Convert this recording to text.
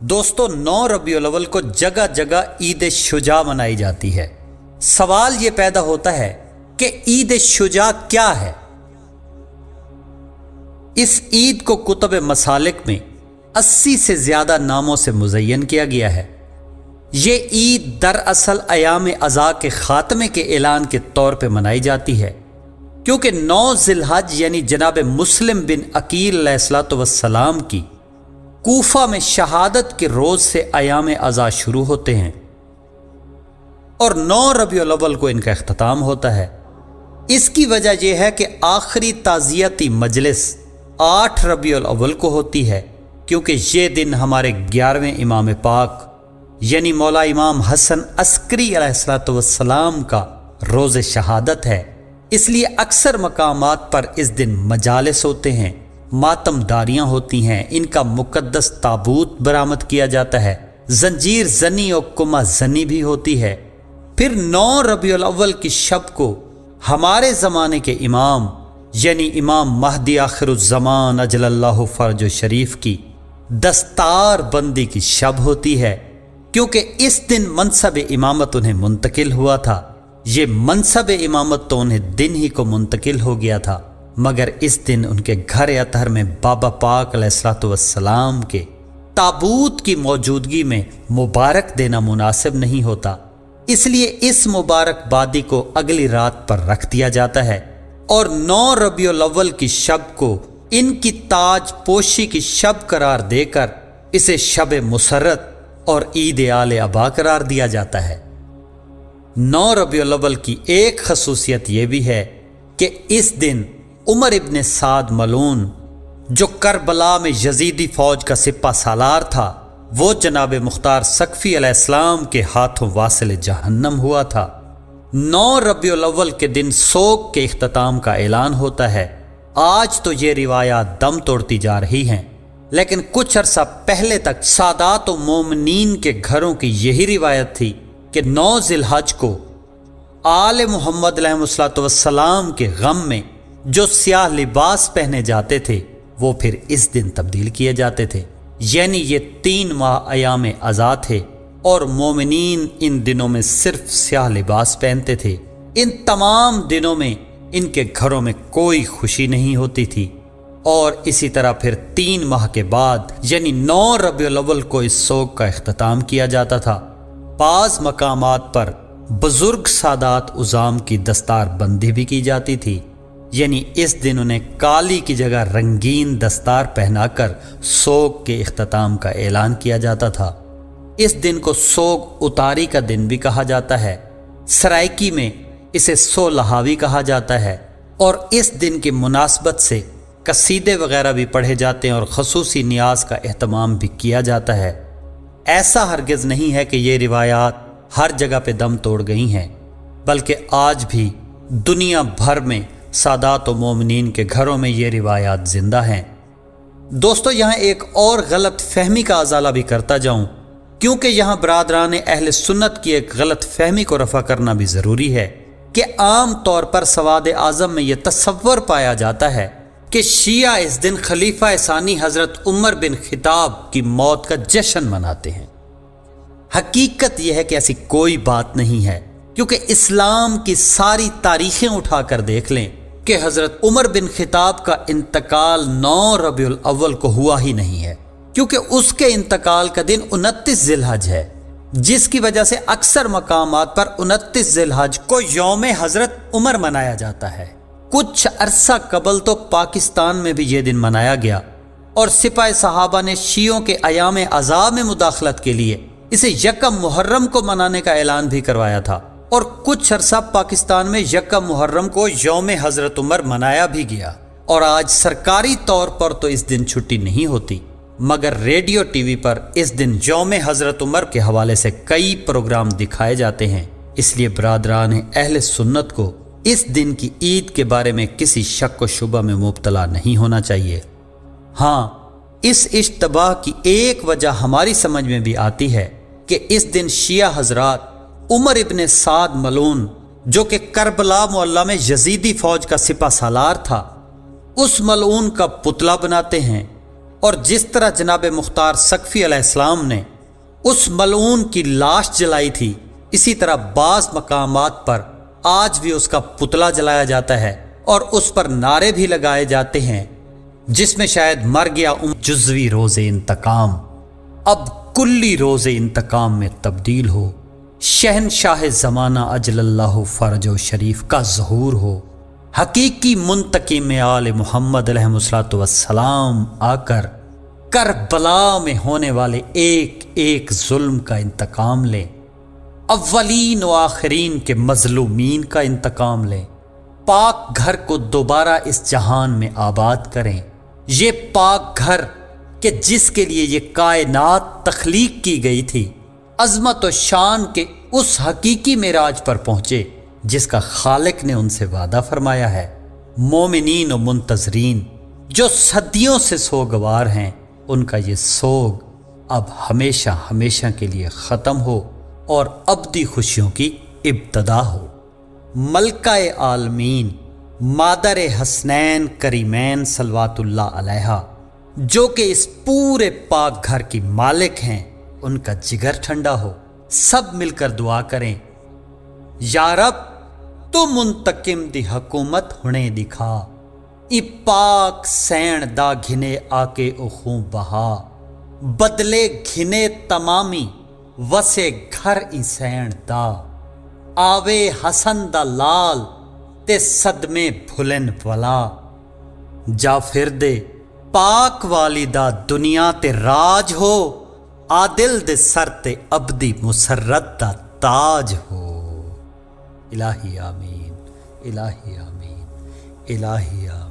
دوستو 9 ربیع الاول کو جگہ جگہ عید شجاع منائی جاتی ہے۔ سوال یہ پیدا ہوتا ہے کہ عید شجاع کیا ہے؟ اس عید کو کتب مسالک میں 80 سے زیادہ ناموں سے مزین کیا گیا ہے۔ یہ عید دراصل ایام عزا کے خاتمے کے اعلان کے طور پہ منائی جاتی ہے، کیونکہ 9 ذی الحج یعنی جناب مسلم بن عقیل علیہ السلام کی کوفہ میں شہادت کے روز سے ایام عزا شروع ہوتے ہیں اور 9 ربیع الاول کو ان کا اختتام ہوتا ہے۔ اس کی وجہ یہ ہے کہ آخری تعزیتی مجلس 8 ربیع الاول کو ہوتی ہے، کیونکہ یہ دن ہمارے 11ویں امام پاک یعنی مولا امام حسن عسکری علیہ السلام کا روز شہادت ہے۔ اس لیے اکثر مقامات پر اس دن مجالس ہوتے ہیں، ماتم داریاں ہوتی ہیں، ان کا مقدس تابوت برآمد کیا جاتا ہے، زنجیر زنی اور کما زنی بھی ہوتی ہے۔ پھر 9 ربیع الاول کی شب کو ہمارے زمانے کے امام یعنی امام مہدی آخر الزمان اجل اللہ فرج شریف کی دستار بندی کی شب ہوتی ہے، کیونکہ اس دن منصب امامت انہیں منتقل ہوا تھا۔ یہ منصب امامت تو انہیں دن ہی کو منتقل ہو گیا تھا، مگر اس دن ان کے گھر اطہر میں بابا پاک علیہ السلام کے تابوت کی موجودگی میں مبارک دینا مناسب نہیں ہوتا، اس لیے اس مبارک بادی کو اگلی رات پر رکھ دیا جاتا ہے اور 9 ربیع الاول کی شب کو ان کی تاج پوشی کی شب قرار دے کر اسے شب مسرت اور عید آل ابا قرار دیا جاتا ہے۔ 9 ربیع الاول کی ایک خصوصیت یہ بھی ہے کہ اس دن عمر ابن سعد ملعون جو کربلا میں یزیدی فوج کا سپہ سالار تھا، وہ جناب مختار سقفی علیہ السلام کے ہاتھوں واصل جہنم ہوا تھا۔ 9 ربیع الاول کے دن سوگ کے اختتام کا اعلان ہوتا ہے۔ آج تو یہ روایات دم توڑتی جا رہی ہیں، لیکن کچھ عرصہ پہلے تک سادات و مومنین کے گھروں کی یہی روایت تھی کہ 9 ذی الحج کو آل محمد علیہ السلام کے غم میں جو سیاہ لباس پہنے جاتے تھے وہ پھر اس دن تبدیل کیے جاتے تھے، یعنی یہ 3 ماہ ایام عزا تھے اور مومنین ان دنوں میں صرف سیاہ لباس پہنتے تھے۔ ان تمام دنوں میں ان کے گھروں میں کوئی خوشی نہیں ہوتی تھی، اور اسی طرح پھر 3 ماہ کے بعد یعنی 9 ربیع الاول کو اس سوگ کا اختتام کیا جاتا تھا۔ بعض مقامات پر بزرگ سادات عظام کی دستار بندی بھی کی جاتی تھی، یعنی اس دن انہیں کالی کی جگہ رنگین دستار پہنا کر سوگ کے اختتام کا اعلان کیا جاتا تھا۔ اس دن کو سوگ اتاری کا دن بھی کہا جاتا ہے۔ سرائکی میں اسے سو لہاوی کہا جاتا ہے، اور اس دن کی مناسبت سے قصیدے وغیرہ بھی پڑھے جاتے ہیں اور خصوصی نیاز کا اہتمام بھی کیا جاتا ہے۔ ایسا ہرگز نہیں ہے کہ یہ روایات ہر جگہ پہ دم توڑ گئی ہیں، بلکہ آج بھی دنیا بھر میں سادات و مومنین کے گھروں میں یہ روایات زندہ ہیں۔ دوستو، یہاں ایک اور غلط فہمی کا ازالہ بھی کرتا جاؤں، کیونکہ یہاں برادران اہل سنت کی ایک غلط فہمی کو رفع کرنا بھی ضروری ہے کہ عام طور پر سواد اعظم میں یہ تصور پایا جاتا ہے کہ شیعہ اس دن خلیفہ ثانی حضرت عمر بن خطاب کی موت کا جشن مناتے ہیں۔ حقیقت یہ ہے کہ ایسی کوئی بات نہیں ہے، کیونکہ اسلام کی ساری تاریخیں اٹھا کر دیکھ لیں کہ حضرت عمر بن خطاب کا انتقال 9 ربیع الاول کو ہوا ہی نہیں ہے، کیونکہ اس کے انتقال کا دن 29 ذی الحج ہے، جس کی وجہ سے اکثر مقامات پر 29 ذی الحج کو یوم حضرت عمر منایا جاتا ہے۔ کچھ عرصہ قبل تو پاکستان میں بھی یہ دن منایا گیا، اور سپاہ صحابہ نے شیعوں کے ایام عزا میں مداخلت کے لیے اسے 1 محرم کو منانے کا اعلان بھی کروایا تھا، اور کچھ عرصہ پاکستان میں 1 محرم کو یوم حضرت عمر منایا بھی گیا، اور آج سرکاری طور پر تو اس دن چھٹی نہیں ہوتی، مگر ریڈیو ٹی وی پر اس دن یوم حضرت عمر کے حوالے سے کئی پروگرام دکھائے جاتے ہیں۔ اس لیے برادران اہل سنت کو اس دن کی عید کے بارے میں کسی شک و شبہ میں مبتلا نہیں ہونا چاہیے۔ ہاں، اس اشتباہ کی ایک وجہ ہماری سمجھ میں بھی آتی ہے کہ اس دن شیعہ حضرات عمر ابن سعد ملعون جو کہ کربلا معلی میں یزیدی فوج کا سپہ سالار تھا، اس ملعون کا پتلا بناتے ہیں اور جس طرح جناب مختار سقفی علیہ السلام نے اس ملعون کی لاش جلائی تھی، اسی طرح بعض مقامات پر آج بھی اس کا پتلا جلایا جاتا ہے اور اس پر نعرے بھی لگائے جاتے ہیں، جس میں شاید مر گیا جزوی روز انتقام اب کلی روز انتقام میں تبدیل ہو، شہنشاہ زمانہ اجل اللہ فرج و شریف کا ظہور ہو، حقیقی منتقم آل محمد علیہ الصلوۃ والسلام آ کر کربلا میں ہونے والے ایک ایک ظلم کا انتقام لیں، اولین و آخرین کے مظلومین کا انتقام لیں، پاک گھر کو دوبارہ اس جہان میں آباد کریں، یہ پاک گھر کہ جس کے لیے یہ کائنات تخلیق کی گئی تھی، عظمت و شان کے اس حقیقی معراج پر پہنچے جس کا خالق نے ان سے وعدہ فرمایا ہے۔ مومنین و منتظرین جو صدیوں سے سوگوار ہیں، ان کا یہ سوگ اب ہمیشہ ہمیشہ کے لیے ختم ہو اور ابدی خوشیوں کی ابتدا ہو۔ ملکہ عالمین مادر حسنین کریمین صلوات اللہ علیہا، جو کہ اس پورے پاک گھر کی مالک ہیں، ان کا جگر ٹھنڈا ہو۔ سب مل کر دعا کریں، یا رب تو منتقم دی حکومت ہونے دکھا، ای پاک سین دا گھنے آکے اخوں بہا، بدلے گھنے تمامی وسے گھر ای سین دا، آوے حسن دا لال تے صدمے بھلن ولا، جا پھر دے پاک والدہ دنیا تے راج ہو، عادل دے سر تے ابدی مسرت دا تاج ہو۔ الہی آمین، الہی آمین، الہی آمین۔